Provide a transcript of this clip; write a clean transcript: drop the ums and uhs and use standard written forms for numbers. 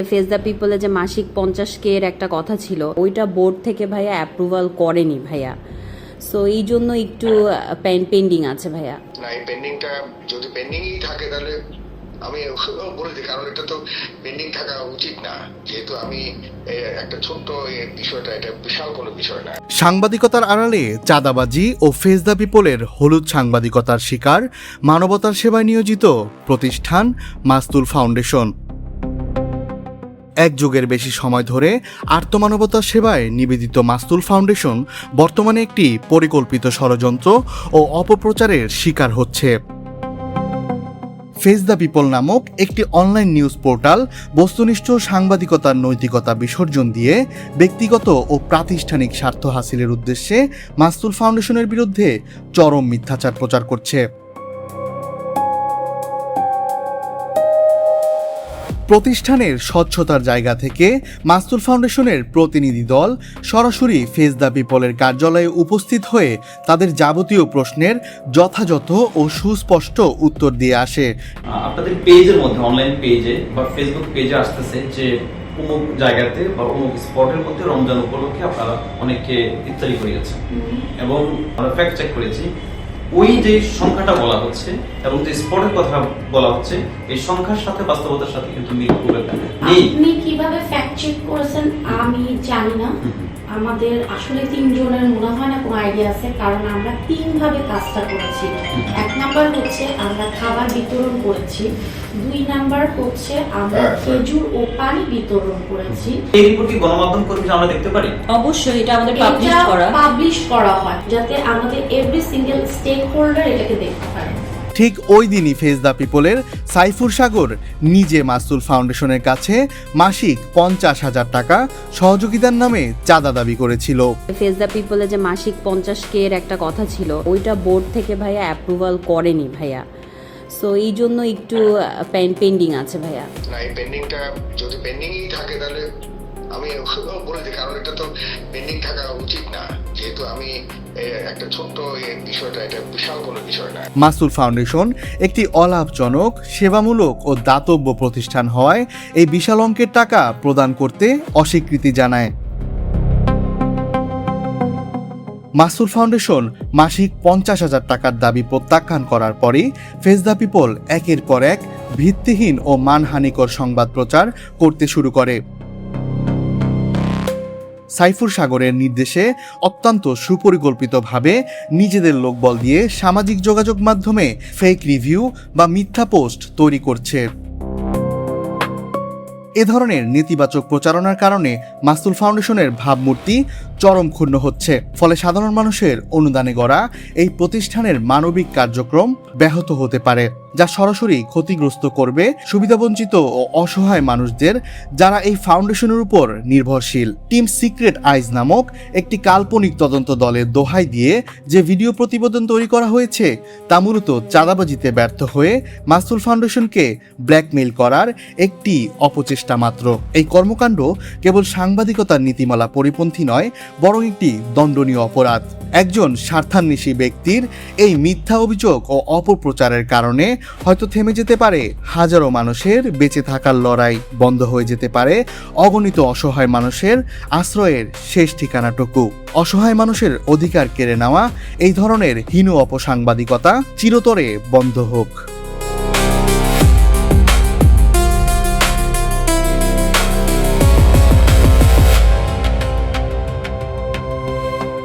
Face the পিপলে যে মাসিক 50K এর একটা কথা ছিল, ওইটা বোর্ড থেকে ভাইয়া অ্যাপ্রুভাল করেনি ভাইয়া। সো এই জন্য একটু পেন্ডিং আছে ভাইয়া। না, এই পেন্ডিংটা যদি পেন্ডিংই থাকে তাহলে আমি বলে দিই, কারণ এটা তো পেন্ডিং থাকা উচিত না, যেহেতু আমি একটা ছোট্ট বিষয়টা, এটা বিশাল কোনো বিষয় না। সাংবাদিকতার আড়ালে চাঁদাবাজি ও ফেস দ্য পিপলের হলুদ সাংবাদিকতার শিকার মানবতার সেবায় নিয়োজিত প্রতিষ্ঠান মাসতুল ফাউন্ডেশন। এক যুগের বেশি সময় ধরে আর্তমানবতার সেবায় নিবেদিত মাসতুল ফাউন্ডেশন বর্তমানে একটি পরিকল্পিত ষড়যন্ত্র ও অপপ্রচারের শিকার হচ্ছে। ফেস দ্য পিপল নামক একটি অনলাইন নিউজ পোর্টাল বস্তুনিষ্ঠ সাংবাদিকতার নৈতিকতা বিসর্জন দিয়ে ব্যক্তিগত ও প্রাতিষ্ঠানিক স্বার্থ হাসিলের উদ্দেশ্যে মাসতুল ফাউন্ডেশনের বিরুদ্ধে চরম মিথ্যাচার প্রচার করছে। প্রতিষ্ঠানের স্বচ্ছতার জায়গা থেকে মাসতুল ফাউন্ডেশনের প্রতিনিধি দল সরাসরি ফেস দ্য পিপলের কার্যালয়ে উপস্থিত হয়ে তাদের যাবতীয় প্রশ্নের যথাযথ ও সুস্পষ্ট উত্তর দিয়ে আসে। আপনাদের পেজের মধ্যে, অনলাইন পেজে বা ফেসবুক পেজে আসতেছে যে অমুক জায়গাতে বা অমুক স্পটের মধ্যে রমজান উপলক্ষে আপনারা অনেককে ইফতারি করিয়েছেন, এবং আমরা ফ্যাক্ট চেক করেছি ওই যে সংখ্যাটা বলা হচ্ছে এবং যে স্পটের কথা বলা হচ্ছে এই সংখ্যার সাথে বাস্তবতার সাথে কিন্তু মিল খুব একটা নেই। আপনি কিভাবে ফ্যাক্ট চেক করেছেন আমি জানি না। আমাদের আসলে 3 জনের মনে হয় না কোনো আইডিয়া আছে, কারণ আমরা 3 ভাবে কাজটা করেছি। 1 নাম্বার হচ্ছে আমরা খাবার বিতরণ করেছি, 2 নাম্বার হচ্ছে আমরা খেজুর ও পানি বিতরণ করেছি। এই রিপোর্ট কি গণমাধ্যম কর্মীরা আমরা দেখতে পারি? অবশ্যই এটা আমাদের পাবলিশ করা হয়, যাতে আমাদের এভরি সিঙ্গেল স্টেক হোল্ডার এটাকে দেখতে পারে। ঠিক ওই দিনই ফেস দ্য পিপলের সাইফুর সাগর নিজে মাসতুল ফাউন্ডেশনের কাছে মাসিক 50,000 টাকা সহযোগিতার নামে চাঁদা দাবি করেছিল। ফেস দ্য পিপলে যে মাসিক 50K এর একটা কথা ছিল, ওইটা বোর্ড থেকে ভাইয়া অ্যাপ্রুভাল করেনি ভাইয়া। সো এই জন্য একটু পেন্ডিং আছে ভাইয়া। না, এই পেন্ডিংটা যদি পেন্ডিংই থাকে তাহলে আমি বলে দিই, কারণ এটা তো পেন্ডিং থাকা উচিত না, যেহেতু আমি একটা ছোট্ট বিষয়টা, এটা বিশাল কোনো বিষয় না। মাসতুল ফাউন্ডেশন একটি অলাভজনক সেবামূলক ও দাতব্য প্রতিষ্ঠান হওয়ায় এই বিশাল অঙ্কের টাকা প্রদান করতে অস্বীকৃতি জানায়। মাসতুল ফাউন্ডেশন মাসিক 50,000 টাকার দাবি প্রত্যাখ্যান করার পরই ফেস দ্য পিপল একের পর এক ভিত্তিহীন ও মানহানিকর সংবাদ প্রচার করতে শুরু করে। সাইফুর সাগরের নির্দেশে অত্যন্ত সুপরিকল্পিতভাবে নিজেদের লোকবল দিয়ে সামাজিক যোগাযোগ মাধ্যমে ফেক রিভিউ বা মিথ্যা পোস্ট তৈরি করছে। এ ধরনের নেতিবাচক প্রচারণার কারণে মাসতুল ফাউন্ডেশনের ভাবমূর্তি চরম ক্ষুণ্ণ হচ্ছে। ফলে সাধারণ মানুষের অনুদানে গড়া এই প্রতিষ্ঠানের মানবিক কার্যক্রম ব্যাহত হতে পারে, যা সরাসরি ক্ষতিগ্রস্ত করবে সুবিধাবঞ্চিত ও অসহায় মানুষদের, যারা এই ফাউন্ডেশনের উপর নির্ভরশীল। টিম সিক্রেট আইজ নামক একটি কাল্পনিক তদন্ত দলের দোহাই দিয়ে যে ভিডিও প্রতিবেদন তৈরি করা হয়েছে তা মূলত চাঁদাবাজিতে ব্যর্থ হয়ে মাসতুল ফাউন্ডেশনকে ব্ল্যাকমেইল করার একটি অপচেষ্টা মাত্র। এই কর্মকাণ্ড কেবল সাংবাদিকতার নীতিমালা পরিপন্থী নয়, বরং একটি দণ্ডনীয় অপরাধ। একজন স্বার্থান্বেষী ব্যক্তির এই মিথ্যা অভিযোগ ও অপপ্রচারের কারণে হয়তো থেমে যেতে পারে হাজারো মানুষের বেঁচে থাকার লড়াই, বন্ধ হয়ে যেতে পারে অগণিত অসহায় মানুষের আশ্রয়ের শেষ ঠিকানাটুকু। অসহায় মানুষের অধিকার কেড়ে নেওয়া এই ধরনের হীন অপসাংবাদিকতা চিরতরে বন্ধ হোক।